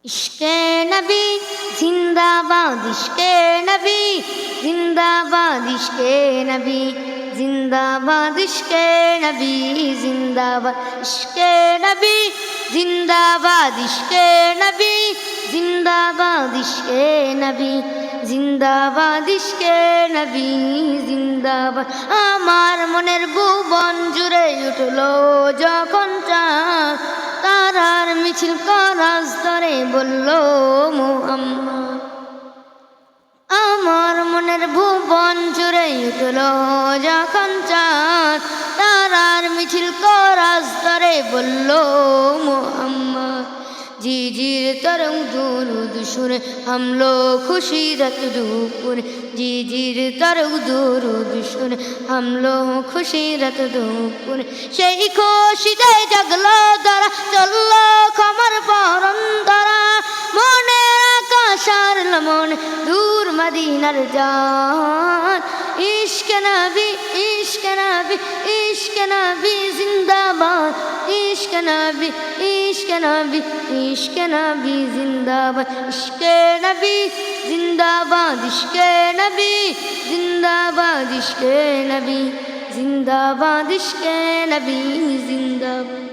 इश्क़े नबी जिंदाबाद, इश्क़े नबी जिंदाबाद, इश्क़े नबी जिंदाबाद, इश्क़े नबी जिंदाबाद, इश्क़े नबी जिंदाबाद, इश्क़े नबी जिंदाबाद, इश्क़े नबी जिंदाबाद, इश्क़े नबी जिंदाबाद। আমার মনের ভুবন জুড়ে উঠলো যখন চাঁদ, তারার মিছিল করাস ধরে বলল মুহাম্মদ। আমার মনের ভুবন জুড়ে উঠলো যখন চাঁদ, তারার মিছিল করাস ধরে বলল মুহাম্মদ। জিজির तरंग दुरूद सुने हम लोग खुशी रत दुपुर, जिजिर तरंग दुरूद सुने हम लोग खुशी रत दुपुर। সেই খুশিতে জাগলো তারা, চললো খমর পরন তারা, মনের আকাশ আর মনে দূর মদিনার জান। ইশক নবী, ইশক নবী, ইশক নবী জিন্দাবাদ, ইশক নবী, ইশক নবী, इश्क़ नबी जिंदाबाद, इश्क़े नबी जिंदाबाद, इश्क़े नबी जिंदाबाद, इश्क़े नबी जिंदाबाद, इश्क़े नबी जिंदाबाद।